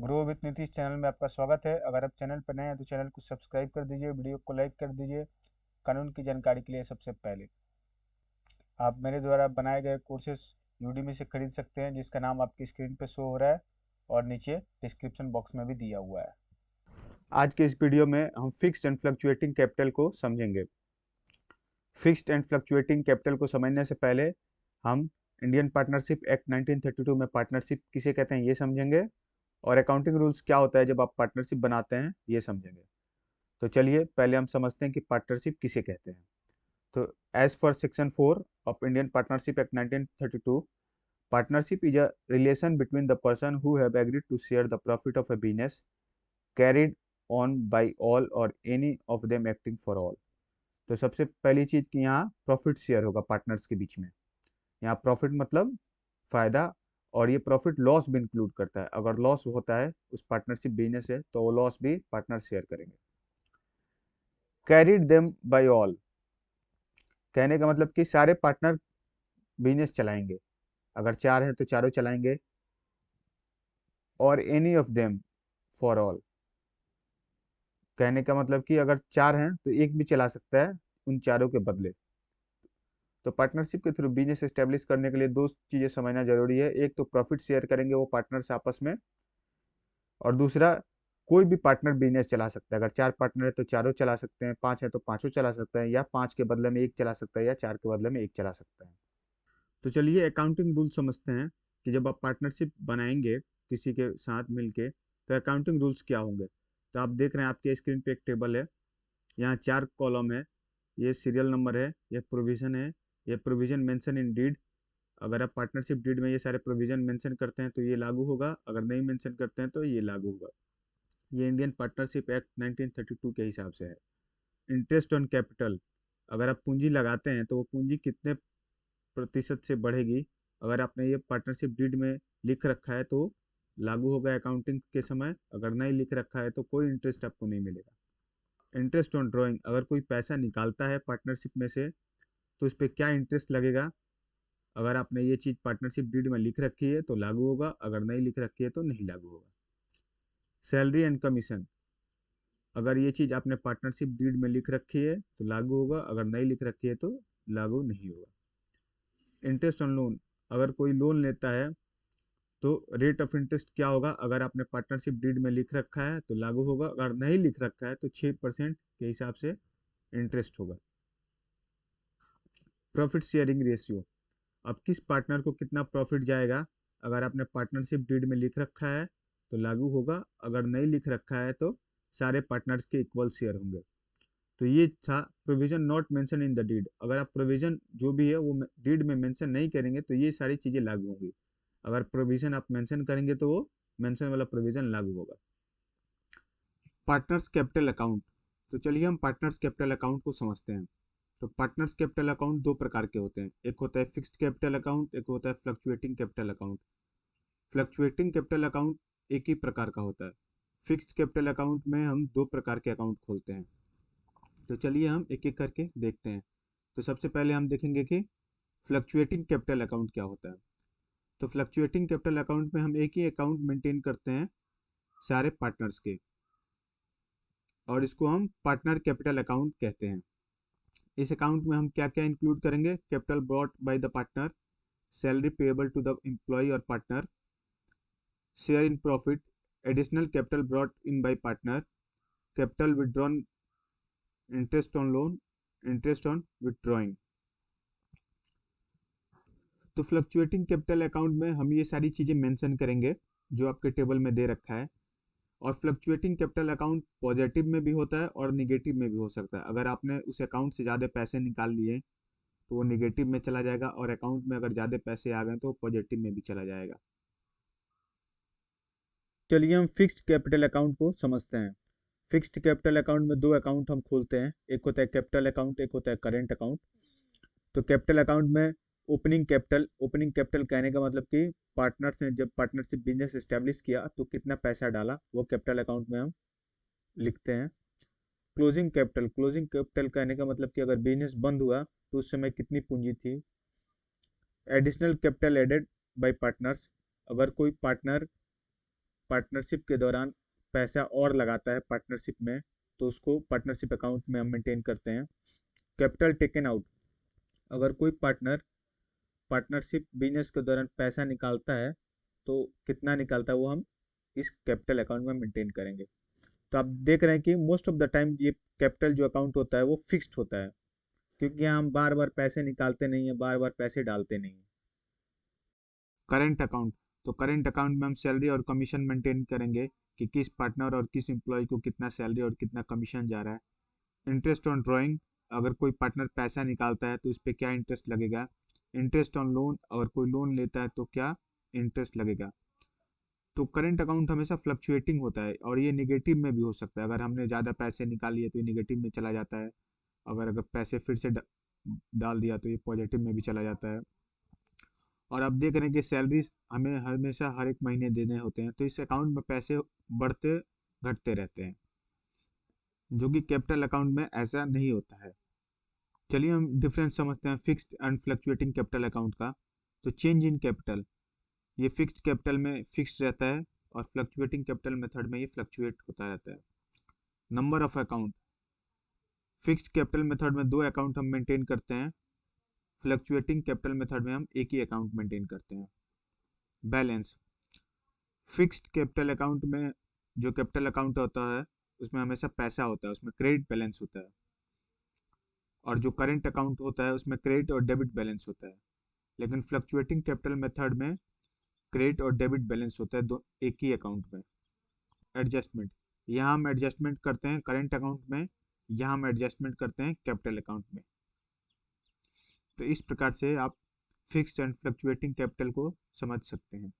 Grow with Nitish channel में आपका स्वागत है। अगर आप चैनल पर नए हैं तो चैनल को सब्सक्राइब कर दीजिए, वीडियो को लाइक कर दीजिए। कानून की जानकारी के लिए सबसे पहले आप मेरे द्वारा बनाए गए कोर्सेज यूडीमी से खरीद सकते हैं, जिसका नाम आपकी स्क्रीन पे शो हो रहा है और नीचे डिस्क्रिप्शन बॉक्स में भी दिया हुआ है। आज के इस वीडियो में हम फिक्स्ड एंड फ्लक्चुएटिंग कैपिटल को समझेंगे। फिक्स्ड एंड फ्लक्चुएटिंग कैपिटल को समझने से पहले हम इंडियन पार्टनरशिप एक्ट 1932 में पार्टनरशिप किसे कहते हैं ये समझेंगे, और अकाउंटिंग रूल्स क्या होता है जब आप पार्टनरशिप बनाते हैं ये समझेंगे। तो चलिए पहले हम समझते हैं कि पार्टनरशिप किसे कहते हैं। तो as per section 4 of Indian partnership act 1932, partnership is a relation between the person who have agreed to share the profit of a business carried on by all और any of them acting for all. तो सबसे पहली चीज कि यहाँ profit share होगा partners के बीच में। यहाँ प्रॉफिट मतलब फायदा, और ये प्रॉफिट लॉस भी इंक्लूड करता है। अगर लॉस होता है उस पार्टनरशिप बिजनेस से तो वो लॉस भी पार्टनर शेयर करेंगे। कैरिड देम बाय ऑल, कहने का मतलब कि सारे पार्टनर बिजनेस चलाएंगे। अगर चार हैं तो चारों चलाएंगे। और any of them for all, कहने का मतलब कि अगर चार हैं तो एक भी चला सकता है उन चारों के बदले। तो पार्टनरशिप के थ्रू बिजनेस एस्टेब्लिश करने के लिए दो चीजें समझना जरूरी है। एक तो प्रॉफिट शेयर करेंगे वो पार्टनर्स आपस में, और दूसरा कोई भी पार्टनर बिजनेस चला सकता है। अगर चार पार्टनर है तो चारों चला सकते हैं, पांच है तो पांचों चला सकते हैं, या पांच के बदले में एक चला सकता है, या चार के बदले में एक चला सकता है। तो चलिए अकाउंटिंग रूल समझते हैं कि जब आप पार्टनरशिप बनाएंगे किसी के साथ मिलके तो अकाउंटिंग रूल्स क्या होंगे। तो आप देख रहे हैं आपके स्क्रीन पे एक टेबल है, यहाँ चार कॉलम है। ये सीरियल नंबर है, ये प्रोविजन है, ये प्रोविजन मेंशन इन डीड। अगर आप पार्टनरशिप डीड में ये सारे प्रोविजन मेंशन करते हैं तो ये लागू होगा, अगर नहीं मेंशन करते हैं तो ये लागू होगा। ये इंडियन पार्टनरशिप एक्ट 1932 के हिसाब से है। इंटरेस्ट ऑन कैपिटल, अगर आप पूंजी लगाते हैं तो वो पूंजी कितने प्रतिशत से बढ़ेगी, अगर आपने ये पार्टनरशिप डीड में लिख रखा है तो लागू होगा अकाउंटिंग के समय। अगर नहीं लिख रखा है तो कोई इंटरेस्ट आपको नहीं मिलेगा। इंटरेस्ट ऑन ड्राइंग, अगर कोई पैसा निकालता है पार्टनरशिप में से तो उस पर क्या इंटरेस्ट लगेगा, अगर आपने ये चीज़ पार्टनरशिप डीड में लिख रखी है तो लागू होगा, अगर नहीं लिख रखी है तो नहीं लागू होगा। सैलरी एंड कमीशन, अगर ये चीज़ आपने पार्टनरशिप डीड में लिख रखी है तो लागू होगा, अगर नहीं लिख रखी है तो लागू नहीं होगा। इंटरेस्ट ऑन लोन, अगर कोई लोन लेता है तो रेट ऑफ इंटरेस्ट क्या होगा, अगर आपने पार्टनरशिप डीड में लिख रखा है तो लागू होगा, अगर नहीं लिख रखा है तो 6% के हिसाब से इंटरेस्ट होगा। प्रॉफिट शेयरिंग रेशियो, अब किस पार्टनर को कितना प्रॉफिट जाएगा, अगर आपने पार्टनरशिप डीड में लिख रखा है तो लागू होगा, अगर नहीं लिख रखा है तो सारे पार्टनर्स के इक्वल शेयर होंगे। तो ये था provision not mention in the deed, अगर आप प्रोविजन जो भी है वो डीड में मेंशन नहीं करेंगे तो ये सारी चीज़ें लागू होंगी। अगर प्रोविजन आप मेंशन करेंगे तो वो मेंशन वाला प्रोविजन लागू होगा। पार्टनर्स कैपिटल अकाउंट, तो चलिए हम पार्टनर्स कैपिटल अकाउंट को समझते हैं। तो पार्टनर्स कैपिटल अकाउंट दो प्रकार के होते हैं, एक होता है फिक्स्ड कैपिटल अकाउंट, एक होता है fluctuating capital account. Fluctuating capital account एक ही प्रकार का होता है। फिक्स्ड कैपिटल अकाउंट में हम दो प्रकार के अकाउंट खोलते हैं। तो चलिए हम एक एक करके देखते हैं। तो सबसे पहले हम देखेंगे कि फ्लक्चुएटिंग कैपिटल अकाउंट क्या होता है। तो फ्लक्चुएटिंग कैपिटल अकाउंट में हम एक ही अकाउंट मेंटेन करते हैं सारे पार्टनर्स के, और इसको हम पार्टनर कैपिटल अकाउंट कहते हैं। इस अकाउंट में हम क्या क्या इंक्लूड करेंगे, capital brought by the partner, salary payable to the employ और partner, share in profit, additional capital brought in by partner, capital withdrawn, interest on loan, interest on withdrawing. तो फ्लक्चुएटिंग कैपिटल अकाउंट में हम ये सारी चीज़ें mention करेंगे जो आपके टेबल में दे रखा है। और फ्लक्चुएटिंग कैपिटल अकाउंट पॉजिटिव में भी होता है और निगेटिव में भी हो सकता है। अगर आपने उस अकाउंट से ज़्यादा पैसे निकाल लिए तो वो निगेटिव में चला जाएगा, और अकाउंट में अगर ज़्यादा पैसे आ गए तो वो पॉजिटिव में भी चला जाएगा। चलिए हम फिक्स्ड कैपिटल अकाउंट को समझते हैं। फिक्स्ड कैपिटल अकाउंट में दो अकाउंट हम खोलते हैं, एक होता है कैपिटल अकाउंट, एक होता है करेंट अकाउंट। तो कैपिटल अकाउंट में ओपनिंग कैपिटल कहने का मतलब कि पार्टनर्स ने जब पार्टनरशिप बिजनेस एस्टेब्लिश किया तो कितना पैसा डाला वो कैपिटल अकाउंट में हम लिखते हैं। क्लोजिंग कैपिटल कहने का मतलब कि अगर बिजनेस बंद हुआ तो उस समय कितनी पूंजी थी। Additional capital added by partners, अगर कोई पार्टनर पार्टनरशिप के दौरान पैसा और लगाता है पार्टनरशिप में, तो उसको पार्टनरशिप अकाउंट में हम मेंटेन करते हैं। कैपिटल टेकन आउट, अगर कोई पार्टनर पार्टनरशिप बिजनेस के दौरान पैसा निकालता है तो कितना निकालता है वो हम इस कैपिटल अकाउंट में मेंटेन करेंगे। तो आप देख रहे हैं कि मोस्ट ऑफ द टाइम ये कैपिटल जो अकाउंट होता है वो फिक्स्ड होता है, क्योंकि हम बार बार पैसे निकालते नहीं है, बार बार पैसे डालते नहीं है। करेंट अकाउंट, तो करेंट अकाउंट में हम सैलरी और कमीशन मेंटेन करेंगे कि किस पार्टनर और किस एम्प्लॉय को कितना सैलरी और कितना कमीशन जा रहा है। इंटरेस्ट ऑन ड्राइंग, अगर कोई पार्टनर पैसा निकालता है तो उस पर क्या इंटरेस्ट लगेगा। इंटरेस्ट ऑन लोन, अगर कोई लोन लेता है तो क्या इंटरेस्ट लगेगा। तो करेंट अकाउंट हमेशा फ्लक्चुएटिंग होता है और ये निगेटिव में भी हो सकता है। अगर हमने ज़्यादा पैसे निकाल लिए तो ये निगेटिव में चला जाता है, अगर अगर पैसे फिर से डाल दिया तो ये पॉजिटिव में भी चला जाता है। और अब देख रहे हैं कि सैलरीज हमें हमेशा हर एक महीने देने होते हैं, तो इस अकाउंट में पैसे बढ़ते घटते रहते हैं, जो कि कैपिटल अकाउंट में ऐसा नहीं होता है। चलिए हम डिफरेंस समझते हैं fixed and fluctuating capital account का। तो चेंज इन कैपिटल, ये फिक्स्ड कैपिटल में फिक्स्ड रहता है और फ्लक्चुएटिंग कैपिटल मेथड में ये फ्लक्चुएट होता रहता है। Number of account, fixed capital method में 2 अकाउंट हम मेंटेन करते हैं, फ्लक्चुएटिंग कैपिटल मेथड में हम एक ही अकाउंट मेंटेन करते हैं। बैलेंस, फिक्स्ड कैपिटल अकाउंट में जो कैपिटल अकाउंट होता है उसमें हमेशा पैसा होता है, उसमें क्रेडिट बैलेंस होता है। और जो करेंट अकाउंट होता है उसमें क्रेडिट और डेबिट बैलेंस होता है। लेकिन फ्लक्चुएटिंग कैपिटल मेथड में क्रेडिट और डेबिट बैलेंस होता है दो एक ही अकाउंट में। एडजस्टमेंट, यहाँ हम एडजस्टमेंट करते हैं करेंट अकाउंट में, यहाँ हम एडजस्टमेंट करते हैं कैपिटल अकाउंट में। तो इस प्रकार से आप फिक्स्ड एंड फ्लक्चुएटिंग कैपिटल को समझ सकते हैं।